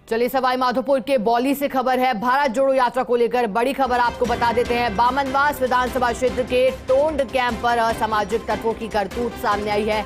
चलिए सवाई माधोपुर के बौली से खबर है। भारत जोड़ो यात्रा को लेकर बड़ी खबर आपको बता देते हैं। बामनवास विधानसभा क्षेत्र के टोंड कैंप पर असामाजिक तत्वों की करतूत सामने आई है।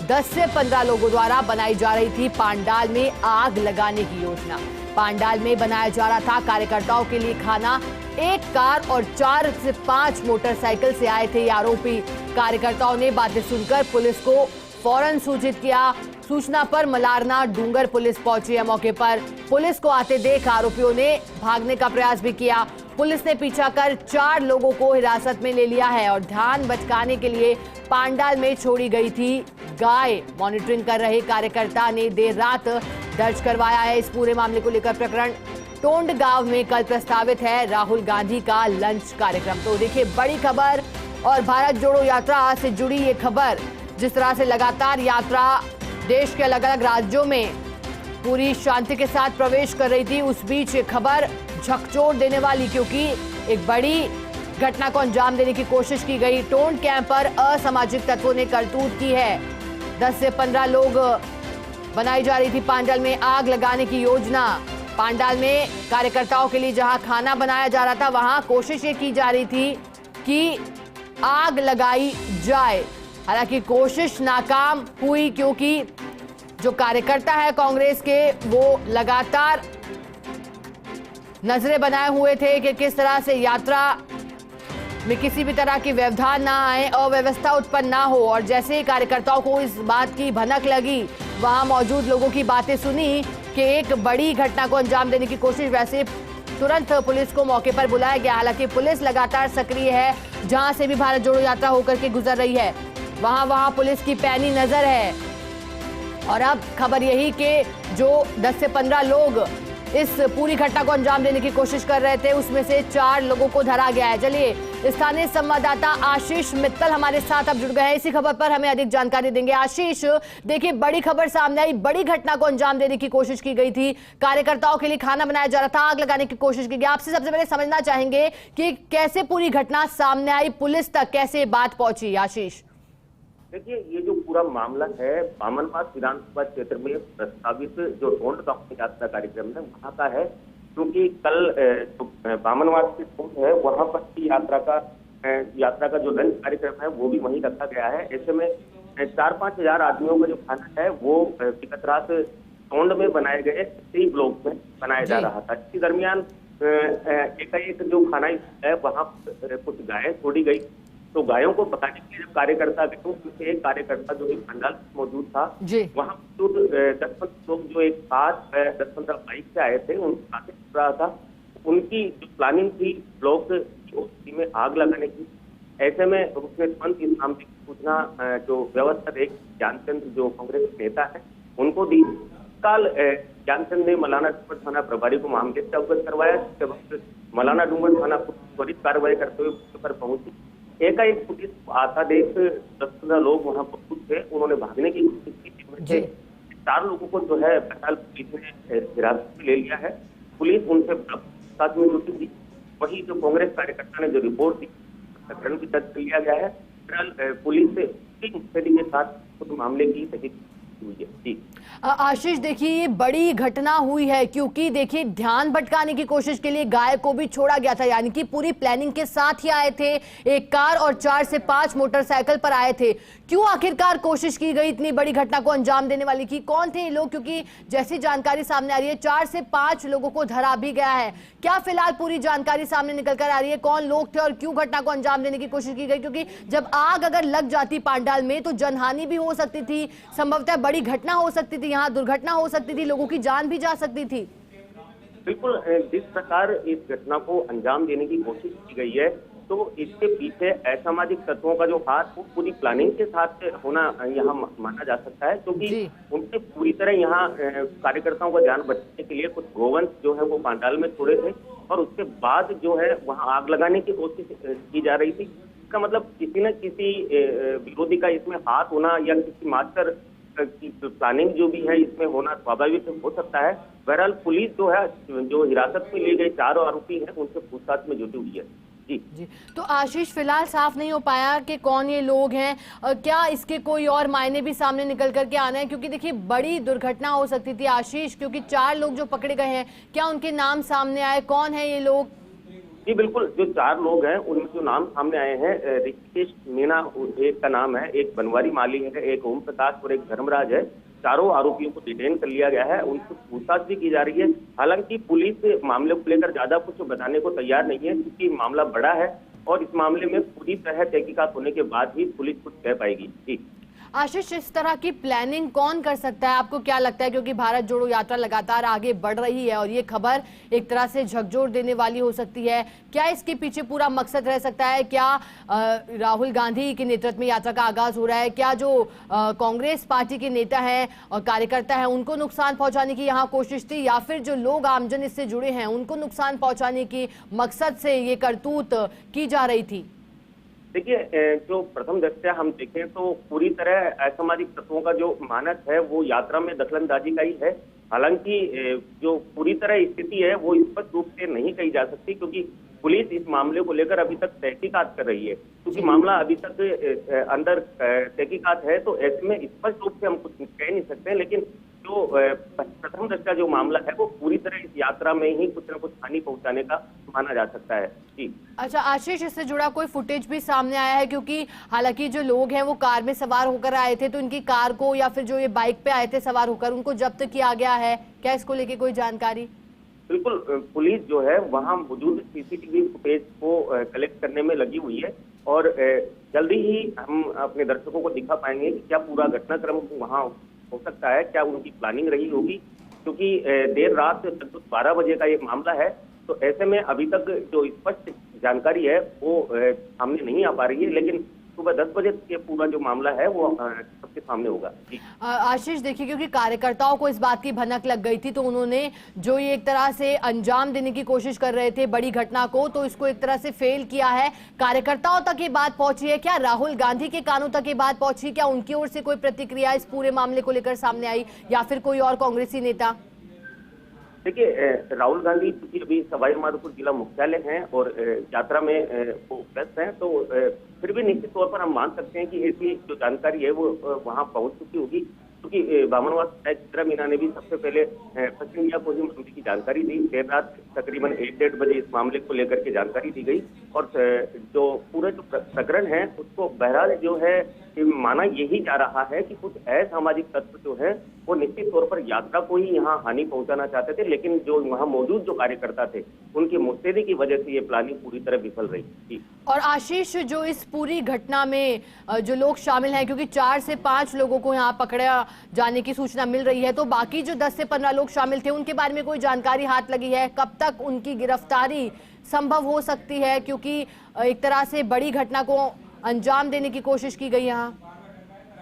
10 से 15 लोगों द्वारा बनाई जा रही थी पांडाल में आग लगाने की योजना। पांडाल में बनाया जा रहा था कार्यकर्ताओं के लिए खाना। एक कार और 4 से 5 मोटरसाइकिल से आए थे ये आरोपी। कार्यकर्ताओं ने बातें सुनकर पुलिस को फौरन सूचित किया। सूचना पर मलारना डूंगर पुलिस पहुंची है मौके पर। पुलिस को आते देख आरोपियों ने भागने का प्रयास भी किया। पुलिस ने पीछा कर 4 लोगों को हिरासत में ले लिया है और ध्यान भटकाने के लिए पांडाल में छोड़ी गई थी गाय। मॉनिटरिंग कर रहे कार्यकर्ता ने देर रात दर्ज करवाया है। इस पूरे मामले को लेकर प्रकरण टोंड गांव में कल प्रस्तावित है राहुल गांधी का लंच कार्यक्रम। तो देखिए बड़ी खबर और भारत जोड़ो यात्रा से जुड़ी ये खबर। जिस तरह से लगातार यात्रा देश के अलग अलग राज्यों में पूरी शांति के साथ प्रवेश कर रही थी, उस बीच ये खबर झकझोर देने वाली, क्योंकि एक बड़ी घटना को अंजाम देने की कोशिश की गई। टोंड कैंप पर असामाजिक तत्वों ने करतूत की है। 10 से 15 लोग बनाई जा रही थी पांडाल में आग लगाने की योजना। पांडाल में कार्यकर्ताओं के लिए जहां खाना बनाया जा रहा था, वहां कोशिश ये की जा रही थी कि आग लगाई जाए। हालांकि कोशिश नाकाम हुई, क्योंकि जो कार्यकर्ता है कांग्रेस के वो लगातार नजरें बनाए हुए थे कि किस तरह से यात्रा में किसी भी तरह की व्यवधान ना आए, अव्यवस्था उत्पन्न ना हो। और जैसे ही कार्यकर्ताओं को इस बात की भनक लगी, वहां मौजूद लोगों की बातें सुनी कि एक बड़ी घटना को अंजाम देने की कोशिश, वैसे तुरंत पुलिस को मौके पर बुलाया गया। हालांकि पुलिस लगातार सक्रिय है। जहां से भी भारत जोड़ो यात्रा होकर के गुजर रही है, वहां पुलिस की पैनी नजर है। और अब खबर यही कि जो 10 से 15 लोग इस पूरी घटना को अंजाम देने की कोशिश कर रहे थे, उसमें से 4 लोगों को धरा गया है। चलिए स्थानीय संवाददाता आशीष मित्तल हमारे साथ अब जुड़ गए हैं। इसी खबर पर हमें अधिक जानकारी देंगे। आशीष, देखिए बड़ी खबर सामने आई, बड़ी घटना को अंजाम देने की कोशिश की गई थी। कार्यकर्ताओं के लिए खाना बनाया जा रहा था, आग लगाने की कोशिश की गई। आपसे सबसे पहले समझना चाहेंगे कि कैसे पूरी घटना सामने आई, पुलिस तक कैसे बात पहुंची। आशीष, देखिए, ये जो पूरा मामला है बामनवास विधानसभा क्षेत्र में प्रस्तावित जो टोंड गांव यात्रा कार्यक्रम है वहां का है, क्योंकि कल बामनवास की टोंड है वहां पर की यात्रा का जो लंच कार्यक्रम है वो भी वहीं रखा गया है। ऐसे में 4-5 हजार आदमियों का जो खाना है वो विगत रात टोंड में बनाए गए 3 ब्लॉक में बनाया जा रहा था। इसी दरमियान एकाएक जो खाना है वहां कुछ गायें छोड़ी गई। तो गायों को पकाने के लिए जब कार्यकर्ता गए, तो उसमें एक कार्यकर्ता जो कि पंडाल मौजूद था, वहां मौजूद 10-15 लोग जो एक कार 10-15 बाइक से आए थे, उनका चल रहा था। उनकी जो प्लानिंग थी ब्लॉक में आग लगाने की। ऐसे में उसने तुरंत इस मामले की सूचना जो व्यवस्था एक ज्ञानचंद जो कांग्रेस नेता है उनको दी। कल ज्ञानचंद ने मलाना डूंगर थाना प्रभारी को मामले से अवगत करवाया। जिसके वक्त मलाना डूंगर थाना त्वरित कार्रवाई करते हुए मौके पर पहुंची। एकाएक पुलिस आता देख 10-15 लोग वहां मौजूद थे, उन्होंने भागने की कोशिश की। 4 लोगों को जो है बटाल पुलिस ने हिरासत में ले लिया है। पुलिस उनसे साथ में जुटी थी। वही जो कांग्रेस कार्यकर्ता ने जो रिपोर्ट दी, प्रकरण भी दर्ज कर लिया गया है। फिलहाल पुलिस से मुस्तैदी के साथ उस मामले की तहकीक हुई है। जी आशीष, देखिए ये बड़ी घटना हुई है, क्योंकि देखिए ध्यान भटकाने की कोशिश के लिए गाय को भी छोड़ा गया था, यानी कि पूरी प्लानिंग के साथ ही आए थे। एक कार और 4 से 5 मोटरसाइकिल पर आए थे। क्यों आखिरकार कोशिश की गई इतनी बड़ी घटना को अंजाम देने वाली की? कौन थे ये लोग? क्योंकि जैसी जानकारी सामने आ रही है 4 से 5 लोगों को धरा भी गया है। क्या फिलहाल पूरी जानकारी सामने निकल कर आ रही है? कौन लोग थे और क्यों घटना को अंजाम देने की कोशिश की गई? क्योंकि जब आग अगर लग जाती पांडाल में तो जनहानि भी हो सकती थी, संभवतः बड़ी घटना हो सकती थी, यहाँ दुर्घटना हो सकती थी, लोगों की जान भी जा सकती थी। बिल्कुल, जिस प्रकार इस घटना को अंजाम देने की कोशिश की गई है, तो इसके पीछे असामाजिक तत्वों का जो हाथ वो पूरी प्लानिंग के साथ होना यहाँ माना जा सकता है। क्योंकि उनसे पूरी तरह यहाँ कार्यकर्ताओं का जान बचाने के लिए कुछ गोवंश जो है वो पांडाल में छोड़े थे और उसके बाद जो है वहाँ आग लगाने की कोशिश की जा रही थी। इसका मतलब किसी न किसी विरोधी का इसमें हाथ होना या किसी मास्टर की प्लानिंग जो भी है इसमें होना स्वाभाविक हो सकता है। बहरहाल पुलिस जो है जो हिरासत में लिए गए 4 आरोपी हैं उनसे पूछताछ में जुटी हुई है। जी जी। तो आशीष, फिलहाल साफ नहीं हो पाया कि कौन ये लोग हैं, क्या इसके कोई और मायने भी सामने निकल करके आना है? क्योंकि देखिए बड़ी दुर्घटना हो सकती थी आशीष, क्योंकि 4 लोग जो पकड़े गए हैं, क्या उनके नाम सामने आए? कौन है ये लोग? जी बिल्कुल, जो 4 लोग हैं उनमें जो नाम सामने आए हैं, ऋषिकेश मीणा एक का नाम है, एक बनवारी माली है, एक ओम प्रकाश और एक धर्मराज है। चारों आरोपियों को डिटेन कर लिया गया है, उनसे पूछताछ भी की जा रही है। हालांकि पुलिस मामले को लेकर ज्यादा कुछ बताने को तैयार नहीं है, क्योंकि मामला बड़ा है और इस मामले में पूरी तरह तहकीकात होने के बाद ही पुलिस कुछ कह पाएगी। जी आशीष, इस तरह की प्लानिंग कौन कर सकता है, आपको क्या लगता है? क्योंकि भारत जोड़ो यात्रा लगातार आगे बढ़ रही है और ये खबर एक तरह से झकझोर देने वाली हो सकती है। क्या इसके पीछे पूरा मकसद रह सकता है? क्या राहुल गांधी के नेतृत्व में यात्रा का आगाज हो रहा है? क्या जो कांग्रेस पार्टी के नेता हैं और कार्यकर्ता हैं उनको नुकसान पहुंचाने की यहाँ कोशिश थी, या फिर जो लोग आमजन इससे जुड़े हैं उनको नुकसान पहुंचाने की मकसद से ये करतूत की जा रही थी? देखिए, जो प्रथम दृष्टया हम देखें तो पूरी तरह असामाजिक तत्वों का जो मानस है वो यात्रा में दखलंदाजी का ही है। हालांकि जो पूरी तरह स्थिति है वो स्पष्ट रूप से नहीं कही जा सकती, क्योंकि पुलिस इस मामले को लेकर अभी तक तहकीकात कर रही है। क्योंकि मामला अभी तक अंदर तहकीकात है, तो ऐसे में स्पष्ट रूप से हम कुछ कह नहीं सकते हैं। लेकिन जो प्रथम दृष्टया जो मामला है वो पूरी तरह इस यात्रा में ही कुछ न कुछ हानि पहुंचाने का माना जा सकता है। जी अच्छा आशीष, इससे जुड़ा कोई फुटेज भी सामने आया है? क्योंकि हालांकि जो लोग हैं वो कार में सवार होकर आए थे, तो इनकी कार को या फिर जो ये बाइक पे आए थे सवार होकर, उनको जब्त किया गया है क्या? इसको लेके कोई जानकारी? बिल्कुल, पुलिस जो है वहां मौजूद सीसीटीवी फुटेज को कलेक्ट करने में लगी हुई है और जल्दी ही हम अपने दर्शकों को दिखा पाएंगे कि क्या पूरा घटनाक्रम वहां हो सकता है, क्या उनकी प्लानिंग रही होगी। क्योंकि देर रात लगभग 12 बजे का ये मामला है, तो ऐसे में अभी तक जो स्पष्ट जानकारी है वो सामने नहीं आ पा रही है। लेकिन सुबह 10 बजे ये पूरा जो मामला है वो सबके सामने होगा। आशीष देखिए, क्योंकि कार्यकर्ताओं को इस बात की भनक लग गई थी, तो उन्होंने जो ये एक तरह से अंजाम देने की कोशिश कर रहे थे बड़ी घटना को, तो इसको एक तरह से फेल किया है। कार्यकर्ताओं तक ये बात पहुंची है क्या? राहुल गांधी के कानों तक ये बात पहुंची? क्या उनकी ओर से कोई प्रतिक्रिया इस पूरे मामले को लेकर सामने आई, या फिर कोई और कांग्रेसी नेता? देखिए, राहुल गांधी चूंकि अभी सवाईमाधोपुर जिला मुख्यालय हैं और यात्रा में वो व्यस्त हैं, तो फिर भी निश्चित तौर पर हम मान सकते हैं कि ऐसी जो जानकारी है वो वहां पहुंच चुकी होगी। क्योंकि बामनवास विधायक चित्रा मीणा ने भी सबसे पहले प्रेस मीडिया को ही मामले की जानकारी दी। देर रात तकरीबन 1-1:30 बजे इस मामले को लेकर के जानकारी दी गई और जो पूरा जो प्रकरण है उसको बहरहाल जो है माना यही जा रहा है कि कुछ असामाजिक तत्व जो है वो निश्चित तौर पर यात्रा को ही यहाँ हानि पहुंचाना चाहते थे, लेकिन जो वहाँ मौजूद जो कार्यकर्ता थे उनकी मुस्तैदी की वजह से ये प्लानिंग पूरी तरह विफल रही थी। और आशीष, जो इस पूरी घटना में जो लोग शामिल हैं, क्योंकि 4 से 5 लोगों को यहाँ पकड़ा जाने की सूचना मिल रही है, तो बाकी जो 10 से 15 लोग शामिल थे उनके बारे में कोई जानकारी हाथ लगी है? कब तक उनकी गिरफ्तारी संभव हो सकती है? क्योंकि एक तरह से बड़ी घटना को अंजाम देने की कोशिश की गई यहाँ।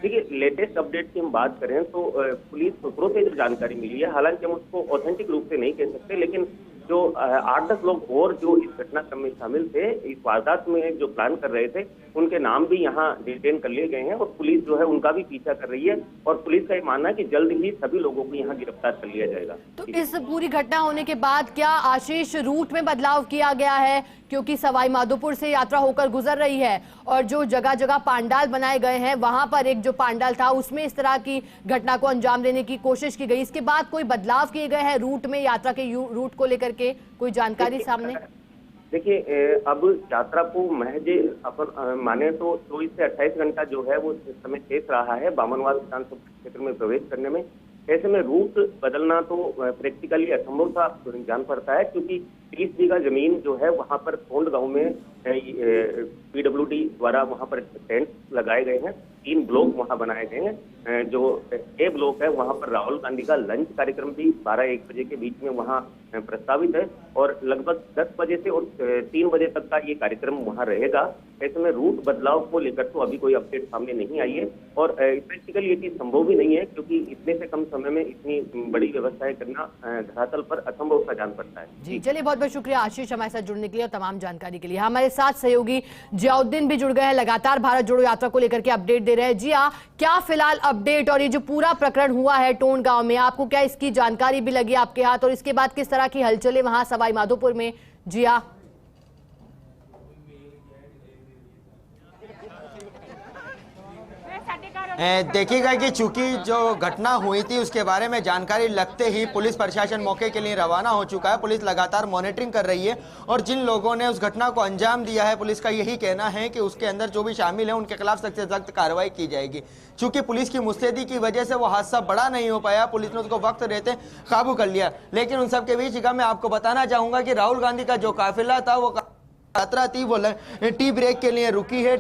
देखिए, लेटेस्ट अपडेट की हम बात करें तो पुलिस सूत्रों से जो जानकारी मिली है, हालांकि हम उसको ऑथेंटिक रूप से नहीं कह सकते, लेकिन जो 8-10 लोग और जो इस घटनाक्रम में शामिल थे, इस वारदात में जो प्लान कर रहे थे, उनके नाम भी यहाँ डिटेन कर लिए गए हैं और पुलिस जो है उनका भी पीछा कर रही है और पुलिस का ये मानना है कि जल्द ही सभी लोगों को यहाँ गिरफ्तार कर लिया जाएगा। तो इस पूरी घटना होने के बाद क्या आशीष रूट में बदलाव किया गया है? क्योंकि सवाई माधोपुर से यात्रा होकर गुजर रही है और जो जगह जगह पांडाल बनाए गए हैं, वहां पर एक जो पांडाल था उसमें इस तरह की घटना को अंजाम देने की कोशिश की गई। इसके बाद कोई बदलाव किए गए हैं रूट में, यात्रा के रूट को लेकर के कोई जानकारी सामने? देखिए, अब यात्रा को महज अपन माने तो 24 से 28 घंटा जो है वो समय शेष रहा है बामनवास विधानसभा क्षेत्र में प्रवेश करने में। ऐसे में रूट बदलना तो प्रैक्टिकली असंभव था जान पड़ता है, क्योंकि 30 बीघा जमीन जो है वहां पर टोंड गांव में PWD द्वारा वहां पर टेंट लगाए गए हैं। 3 ब्लॉक वहां बनाए गए हैं। जो ए ब्लॉक है वहां पर राहुल गांधी का लंच कार्यक्रम भी 12-1 बजे के बीच में वहां प्रस्तावित है और लगभग 10 बजे से और 3 बजे तक का ये कार्यक्रम वहां रहेगा। ऐसे में रूट बदलाव को लेकर तो अभी कोई अपडेट सामने नहीं आई है और प्रैक्टिकली ये चीज संभव भी नहीं है, क्योंकि इतने से कम समय में इतनी बड़ी व्यवस्थाएं करना धरातल पर असंभव सा जान पड़ता है। जी चलिए, बहुत बहुत शुक्रिया आशीष हमारे साथ जुड़ने के लिए और तमाम जानकारी के लिए। हमारे साथ सहयोगी जियाउद्दीन भी जुड़ गए हैं, लगातार भारत जोड़ो यात्रा को लेकर के अपडेट दे रहे हैं। जी हाँ, क्या फिलहाल अपडेट और ये जो पूरा प्रकरण हुआ है टोंड गांव में, आपको क्या इसकी जानकारी भी लगी आपके हाथ और इसके बाद किस तरह की हलचलें वहां सवाई माधोपुर में? जी हाँ, देखिएगा कि चूंकि जो घटना हुई थी उसके बारे में जानकारी लगते ही पुलिस प्रशासन मौके के लिए रवाना हो चुका है। पुलिस लगातार मॉनिटरिंग कर रही है और जिन लोगों ने उस घटना को अंजाम दिया है पुलिस का यही कहना है कि उसके अंदर जो भी शामिल है उनके खिलाफ सख्त से सख्त कार्रवाई की जाएगी। चूंकि पुलिस की मुस्तैदी की वजह से वो हादसा बड़ा नहीं हो पाया, पुलिस ने उसको वक्त रहते काबू कर लिया। लेकिन उन सब के बीच मैं आपको बताना चाहूंगा कि राहुल गांधी का जो काफिला था वो यात्रा थी वो टी ब्रेक के लिए रुकी है।